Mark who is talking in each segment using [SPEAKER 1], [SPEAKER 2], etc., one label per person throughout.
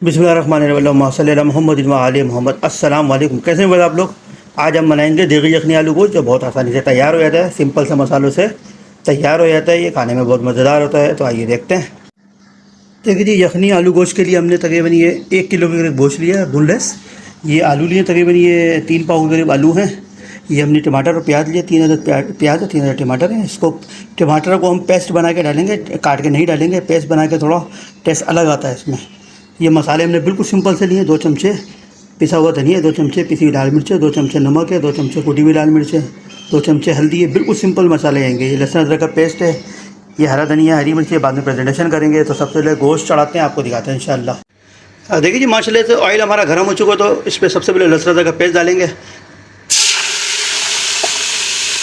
[SPEAKER 1] बिस्मिल्लाहिर्रहमानिर्रहीम सल्लल्लाहु मोहम्मद व आले मोहम्मद। अस्सलाम वालेकुम। कैसे हैं आप लोग? आज हम बनाएंगे देगी यखनी आलू गोश्त, जो बहुत आसानी से तैयार हो जाता है। सिंपल से मसालों से तैयार हो जाता है। ये खाने में बहुत मज़ेदार होता है। तो आइए देखते हैं। देखिए जी, यखनी आलू गोश्त के लिए हमने तकरीबन ये 1 किलो के करीब गोश्त लिया है बोनलेस। ये आलू लिए तकरीबन ये 3 पाव के करीब आलू हैं। ये हमने टमाटर और प्याज लिए, 3 अदद प्याज और 3 अदद टमाटर हैं। इसको टमाटर को हम पेस्ट बना के डालेंगे, काट के नहीं डालेंगे। पेस्ट बना के थोड़ा टेस्ट अलग आता है इसमें। ये मसाले हमने बिल्कुल सिंपल से लिए। 2 चमचे पिसा हुआ धनिया, 2 चमचे पिसी हुई लाल मिर्च, 2 चमचे नमक है, 2 चमचे कुटी हुई लाल मिर्च है, 2 चमचे हल्दी है। बिल्कुल सिंपल मसाले आएंगे। ये लहसुन अदरक का पेस्ट है, ये हरा धनिया, हरी मिर्च, बाद में प्रेजेंटेशन करेंगे। तो सबसे पहले गोश्त चढ़ाते हैं, आपको दिखाते हैं इंशाल्लाह। देखिए जी, माशाल्लाह से ऑयल हमारा गर्म हो चुका है। तो इस पर सबसे पहले लहसुन अदरक का पेस्ट डालेंगे,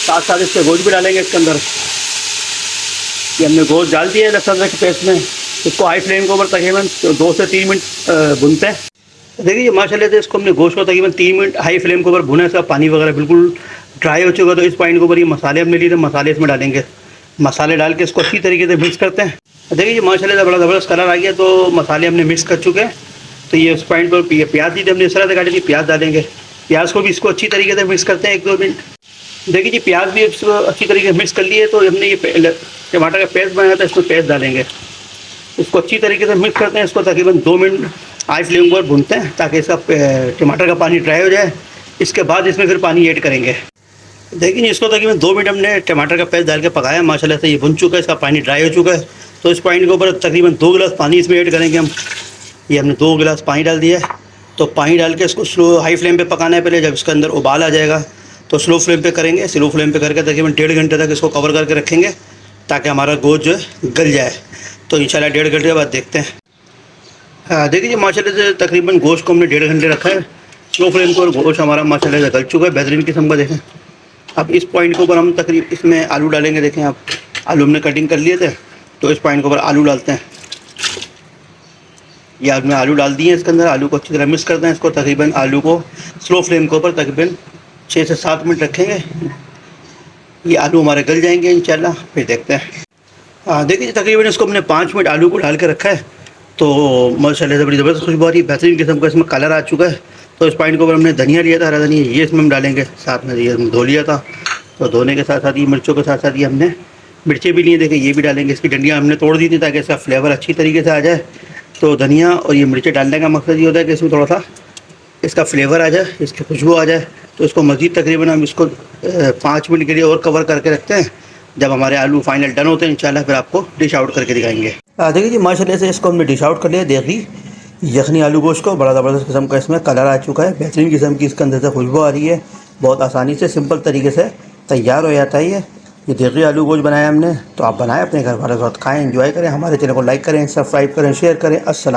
[SPEAKER 1] साथ साथ इसके गोश्त भी डालेंगे इसके अंदर। ये हमने गोश्त डाल दिया है लहसुन अदरक के पेस्ट में। इसको हाई फ्लेम के ऊपर तकरीबन 2 से 3 मिनट भूनते हैं। देखिए माशाल्लाह से इसको हमने गोश्त को तकरीबन 3 मिनट हाई फ्लेम के ऊपर भुना। इसका पानी वगैरह बिल्कुल ड्राई हो चुका। तो इस पॉइंट के ऊपर ये मसाले हमने लिए थे, मसाले इसमें डालेंगे। मसाले डाल के इसको अच्छी तरीके से मिक्स करते हैं। देखिए ये माशाल्लाह से बड़ा ज़बरदस्त कलर आ गया। तो मसाले हमने मिक्स कर चुके हैं। तो ये उस पॉइंट पर प्याज दी थी हमने, इस तरह से काटी थी। प्याज डालेंगे, प्याज को भी इसको अच्छी तरीके से मिक्स करते हैं 1-2 मिनट। देखिए जी, प्याज भी इसको अच्छी तरीके से मिक्स कर लिए। तो हमने ये टमाटर का पेस्ट बनाया था, इसमें पेस्ट डालेंगे। इसको अच्छी तरीके से मिक्स करते हैं। इसको तकरीबन 2 मिनट हाई फ्लेम पर भूनते हैं ताकि इसका टमाटर का पानी ड्राई हो जाए। इसके बाद इसमें फिर पानी ऐड करेंगे। देखिए इसको तकरीबन 2 मिनट हमने टमाटर का पेस्ट डाल के पकाया। माशाल्लाह से ये भुन चुका है, इसका पानी ड्राई हो चुका है। तो इस पॉइंट के ऊपर तकरीबन 2 गिलास पानी इसमें ऐड करेंगे हम। ये हमने 2 गिलास पानी डाल दिया है। तो पानी डाल के इसको स्लो हाई फ्लेम पे पकाना है पहले। जब इसके अंदर उबाल आ जाएगा तो स्लो फ्लेम पे करेंगे। स्लो फ्लेम पे करके तकरीबन 1.5 घंटे तक इसको कवर करके रखेंगे ताकि हमारा गोश्त जो है गल जाए। तो इंशाल्लाह 1.5 घंटे के बाद देखते हैं। हाँ देखिए माशाल्लाह से तकरीबन गोश्त को हमने 1.5 घंटे रखा है स्लो फ्लेम पर। गोश्त हमारा माशाल्लाह से गल चुका है, बेहतरीन किस्म का। देखें अब इस पॉइंट के ऊपर हम तकरीबन इसमें आलू डालेंगे। देखें आप, आलू हमने कटिंग कर लिए थे। तो इस पॉइंट के ऊपर आलू डालते हैं। ये हमने आलू डाल दिए हैं इसके अंदर। आलू को अच्छी तरह मिक्स करते हैं। इसको तकरीबन आलू को स्लो फ्लेम के ऊपर तकरीबन 6 से 7 मिनट रखेंगे। ये आलू हमारे गल जाएंगे इंशाल्लाह, फिर देखते हैं। देखिए तकरीबन इसको हमने 5 मिनट आलू को डाल के रखा है। तो माशाल्लाह से बड़ी ज़बरदस्त खुशबू आ रही है, बेहतरीन किस्म का इसमें कलर आ चुका है। तो इस पॉइंट के ऊपर हमने धनिया लिया था, हरा धनिया, ये इसमें हम डालेंगे। साथ में ये हमने धो लिया था। तो धोने के साथ साथ ये मिर्चों के साथ साथ ये हमने मिर्चें भी लिए। देखिए ये भी डालेंगे। इसकी डंडियाँ हमने तोड़ दी थी ताकि इसका फ्लेवर अच्छी तरीके से आ जाए। तो धनिया और ये मिर्चें डालने का मकसद ये होता है कि इसमें थोड़ा सा इसका फ्लेवर आ जाए, इसकी खुशबू आ जाए। तो इसको मज़ीद तकरीबन हम इसको 5 मिनट के लिए और कवर करके रखते हैं। जब हमारे आलू फाइनल डन होते हैं इंशाल्लाह फिर आपको डिश आउट करके दिखाएंगे। देखिए जी माशाल्लाह से इसको हमने डिश आउट कर लिया। देखिए यखनी आलू गोश्त को बड़ा ज़बरदस्त किस्म का इसमें कलर आ चुका है, बेहतरीन किस्म की इसके अंदर से खुशबू आ रही है। बहुत आसानी से सिंपल तरीके से तैयार हो जाता है। ये देखिए आलू गोश्त बनाया हमने। तो आप बनाएं, अपने घर वालों के साथ खाएँ, एंजॉय करें। हमारे चैनल को लाइक करें, सब्सक्राइब करें, शेयर करें। अस्सलाम।